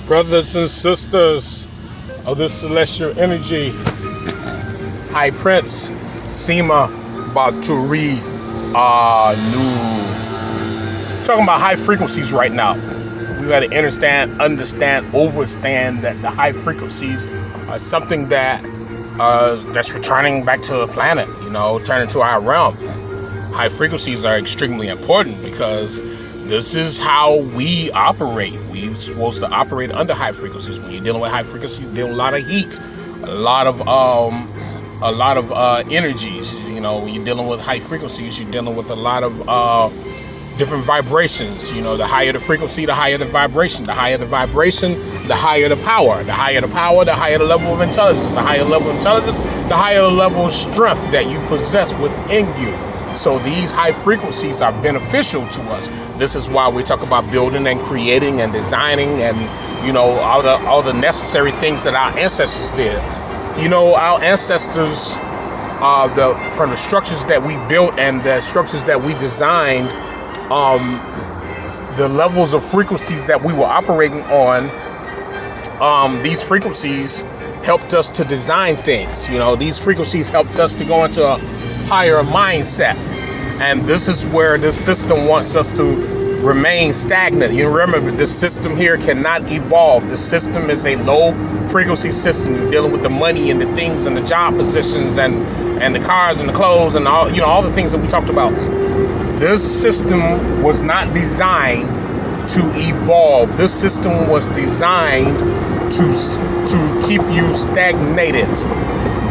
Brothers and sisters of this celestial energy, High Prince Seema Baturi Nu. Talking about high frequencies right now. We got to understand, overstand that the high frequencies are something that's returning back to the planet, turning to our realm. High frequencies are extremely important because this is how we operate. We're supposed to operate under high frequencies. When you're dealing with high frequencies, you're dealing with a lot of heat, a lot of energies. When you're dealing with high frequencies, you're dealing with a lot of different vibrations. The higher the frequency, the higher the vibration. The higher the vibration, the higher the power. The higher the power, the higher the level of intelligence. The higher the level of intelligence, the higher the level of strength that you possess within you. So these high frequencies are beneficial to us. This is why we talk about building and creating and designing and, all the necessary things that our ancestors did. Our ancestors, from the structures that we built and the structures that we designed, the levels of frequencies that we were operating on, these frequencies helped us to design things. These frequencies helped us to go into a higher mindset. And this is where this system wants us to remain stagnant. You remember, this system here cannot evolve. The system is a low frequency system. You're dealing with the money and the things and the job positions and the cars and the clothes and all the things that we talked about. This system was not designed to evolve. This system was designed to keep you stagnated.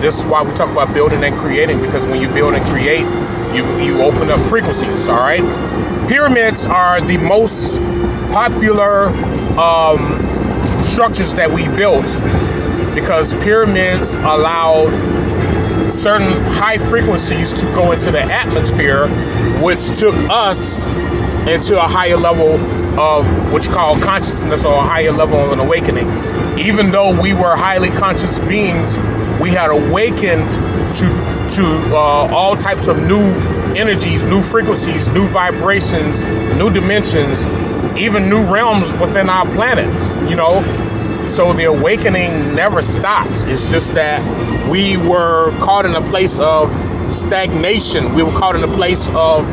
This is why we talk about building and creating, because when you build and create, you open up frequencies, all right? Pyramids are the most popular structures that we built because pyramids allowed certain high frequencies to go into the atmosphere, which took us into a higher level of what you call consciousness, or a higher level of an awakening. Even though we were highly conscious beings, we had awakened to all types of new energies, new frequencies, new vibrations, new dimensions, even new realms within our planet, So the awakening never stops. It's just that we were caught in a place of stagnation. We were caught in a place of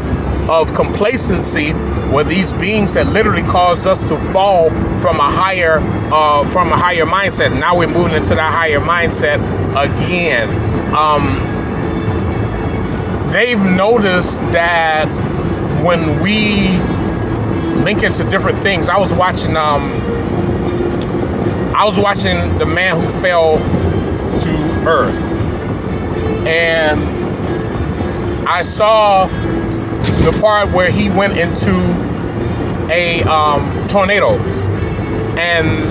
complacency, where these beings had literally caused us to fall from a higher mindset. Now we're moving into that higher mindset again. They've noticed that when we link into different things, I was watching The Man Who Fell to Earth, and I saw the part where he went into a tornado, and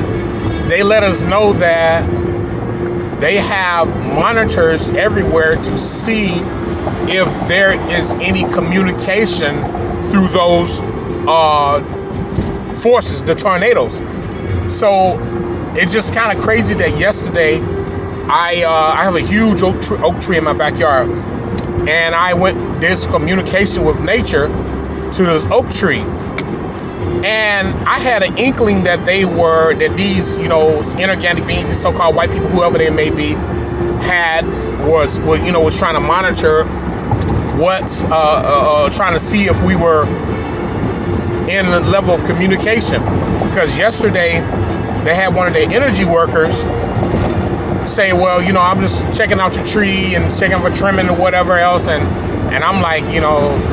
they let us know that they have monitors everywhere to see if there is any communication through those forces, the tornadoes. So it's just kind of crazy that yesterday I have a huge oak tree in my backyard, and I went this communication with nature to this oak tree, and I had an inkling that these inorganic beings, these so-called white people, whoever they may be, was trying to monitor what's trying to see if we were in a level of communication. Because yesterday they had one of their energy workers say, well, I'm just checking out your tree and checking for trimming or whatever else, and I'm like,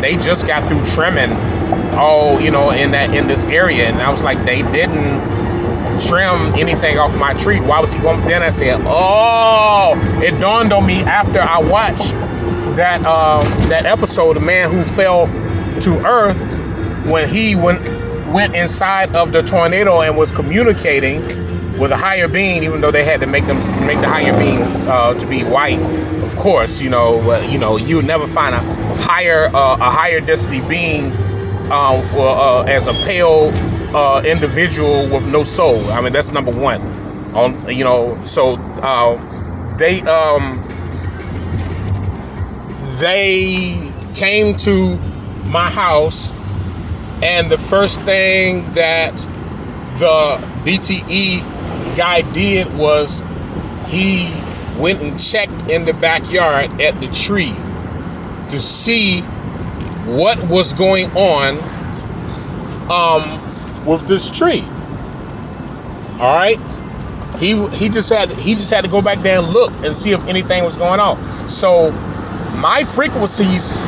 they just got through trimming all in this area, and I was like, they didn't trim anything off my tree. Why was he going? Then I said, oh, it dawned on me after I watched that episode, The Man Who Fell to Earth, when he went inside of the tornado and was communicating with a higher being, even though they had to make the higher being to be white. Of course, you would never find a higher density being as a pale individual with no soul. I mean, that's number one. So they came to my house, and the first thing that BTE guy did was he went and checked in the backyard at the tree to see what was going on with this tree. All right, he just had to go back there and look and see if anything was going on. So my frequencies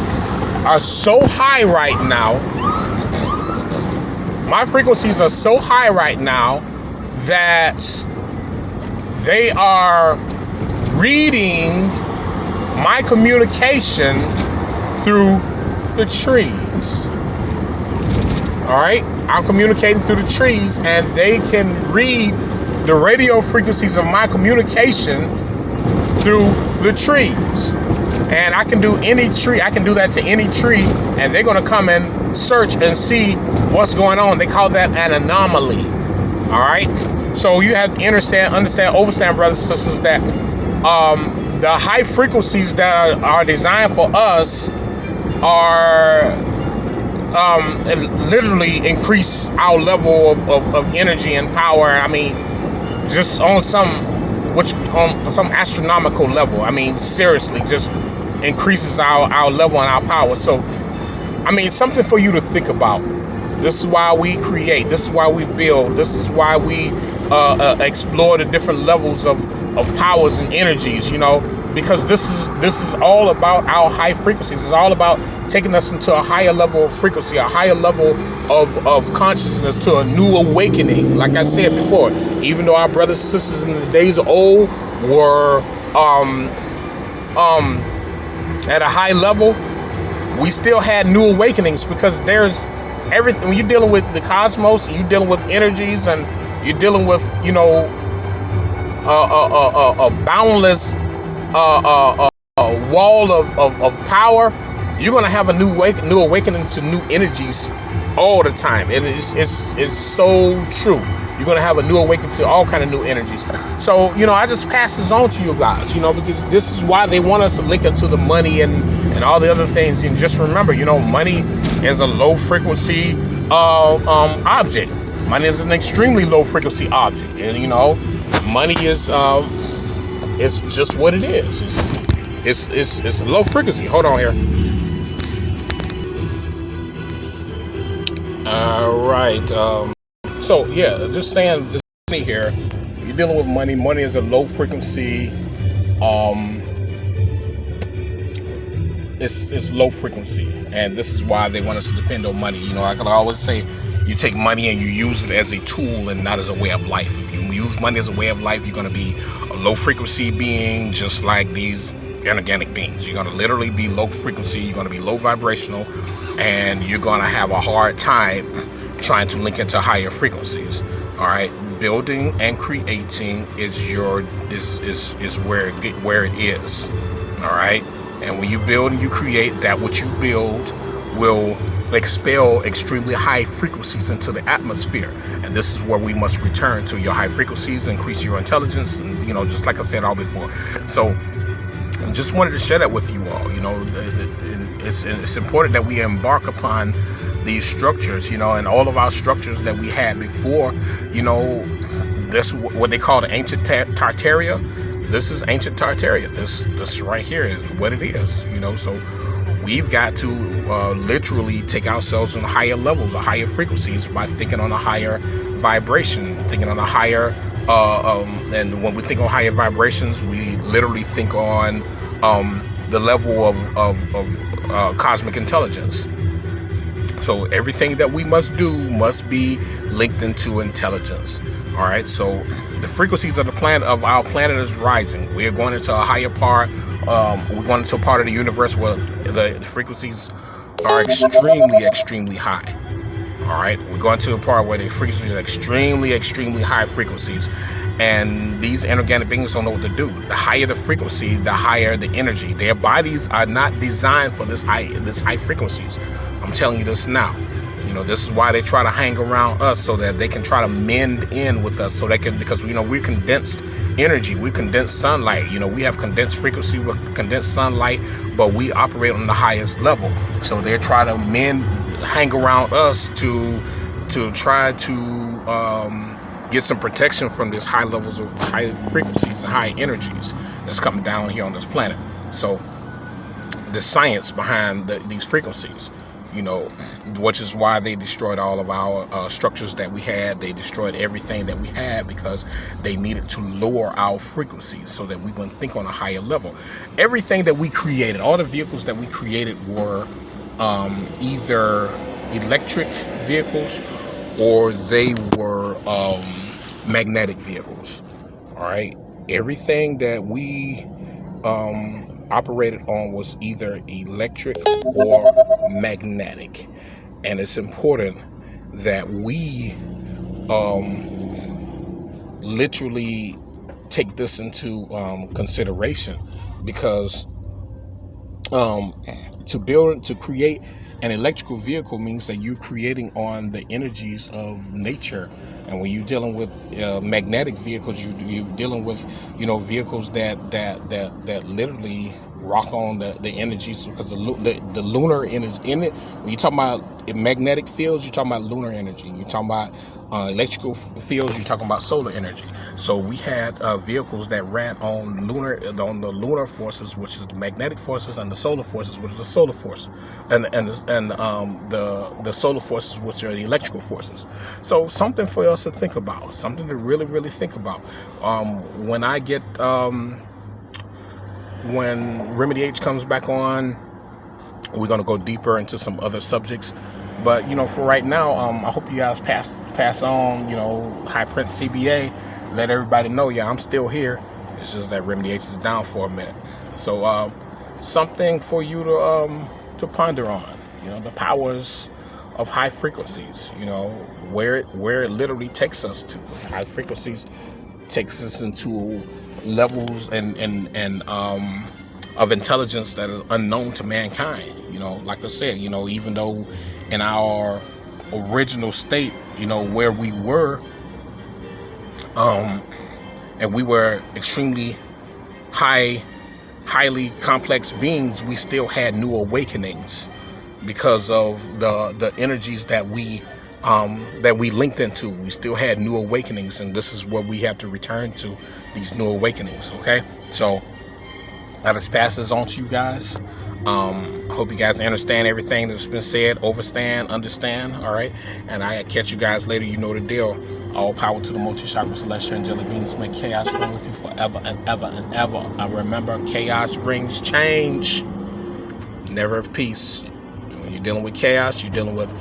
are so high right now. My frequencies are so high right now that they are reading my communication through the trees. All right, I'm communicating through the trees, and they can read the radio frequencies of my communication through the trees. And I can do any tree. I can do that to any tree, and they're going to come and search and see what's going on. They call that an anomaly. All right. So you have to understand, overstand, brothers and sisters, that the high frequencies that are designed for us are literally increase our level of energy and power. I mean, just on some astronomical level. I mean, seriously, just increases our level and our power. So, I mean, something for you to think about. This is why we create. This is why we build. This is why we explore the different levels of powers and energies, you know, because this is all about our high frequencies. It's all about taking us into a higher level of frequency, a higher level of consciousness, to a new awakening. Like I said before, even though our brothers and sisters in the days of old were at a high level, we still had new awakenings, because there's everything. When you're dealing with the cosmos, you're dealing with energies, and you're dealing with, you know, a boundless wall of power. You're gonna have a new awakening to new energies all the time. It's so true. You're gonna have a new awakening to all kind of new energies. So, you know, I just pass this on to you guys, you know, because this is why they want us to link into the money and all the other things. And just remember, you know, money is a low frequency object. Money is an extremely low frequency object, and you know, money is it's just what it is. It's low frequency. Hold on here. All right. So yeah, just saying this here. You're dealing with money. Money is a low frequency. It's low frequency, and this is why they want us to depend on money. You know, I can always say, you take money and you use it as a tool and not as a way of life. If you use money as a way of life, you're going to be a low frequency being, just like these inorganic beings. You're going to literally be low frequency. You're going to be low vibrational, and you're going to have a hard time trying to link into higher frequencies. All right, building and creating is where it is. All right, and when you build and you create, that what you build will expel extremely high frequencies into the atmosphere, and this is where we must return to. Your high frequencies increase your intelligence, and you know, just like I said all before. So I just wanted to share that with you all. You know, it's important that we embark upon these structures, you know, and all of our structures that we had before. You know, this what they call the ancient Tartaria. This is ancient Tartaria. This right here is what it is, you know. So we've got to literally take ourselves on higher levels or higher frequencies by thinking on a higher vibration, thinking on a higher, and when we think on higher vibrations, we literally think on the level of cosmic intelligence. So everything that we must do must be linked into intelligence. All right. So the frequencies of our planet is rising. We are going into a higher part. We're going into a part of the universe where the frequencies are extremely high. All right. We're going to a part where the frequencies are extremely high frequencies. And these inorganic beings don't know what to do. The higher the frequency, the higher the energy. Their bodies are not designed for this high frequencies. I'm telling you this now. You know, this is why they try to hang around us, so that they can try to mend in with us, so they can, because, you know, we're condensed energy, we condensed sunlight, you know, we have condensed frequency with condensed sunlight, but we operate on the highest level. So they're trying to hang around us to try to get some protection from this high levels of high frequencies and high energies that's coming down here on this planet. So the science behind these frequencies, you know, which is why they destroyed all of our structures that we had. They destroyed everything that we had because they needed to lower our frequencies so that we wouldn't think on a higher level. Everything that we created, all the vehicles that we created were either electric vehicles or they were magnetic vehicles. All right, everything that we operated on was either electric or magnetic, and it's important that we literally take this into consideration, because to create an electrical vehicle means that you're creating on the energies of nature. And when you're dealing with magnetic vehicles, you're dealing with, you know, vehicles that literally rock on the energies, because the lunar energy in it. When you're talking about magnetic fields, you're talking about lunar energy. You're talking about electrical fields, you're talking about solar energy. So we had vehicles that ran on the lunar forces, which is the magnetic forces, and the solar forces, which is the solar force, and the solar forces, which are the electrical forces. So something for us to think about, something to really think about. When I get when Remedy H comes back on, we're going to go deeper into some other subjects. But, you know, for right now, I hope you guys pass on, you know, High Prince CBA. Let everybody know, yeah, I'm still here. It's just that Remedy H is down for a minute. So something for you to ponder on, you know, the powers of high frequencies, you know, where it literally takes us to. High frequencies takes us into levels and of intelligence that is unknown to mankind. You know, like I said, you know, even though in our original state, you know, where we were, and we were extremely highly complex beings, we still had new awakenings because of the energies that we linked into. We still had new awakenings, and this is what we have to return to, these new awakenings. Okay, so I just pass this on to you guys. I hope you guys understand everything that's been said, understand, all right? And I catch you guys later. You know the deal. All power to the multi-chakra celestial angelic beings. Make chaos ring with you forever and ever and ever. I remember, chaos brings change, never peace. When you're dealing with chaos, you're dealing with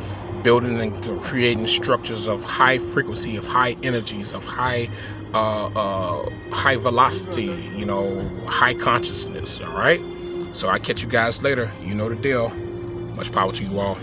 building and creating structures of high frequency, of high energies, of high velocity, you know, high consciousness. All right, so I catch you guys later. You know the deal. Much power to you all.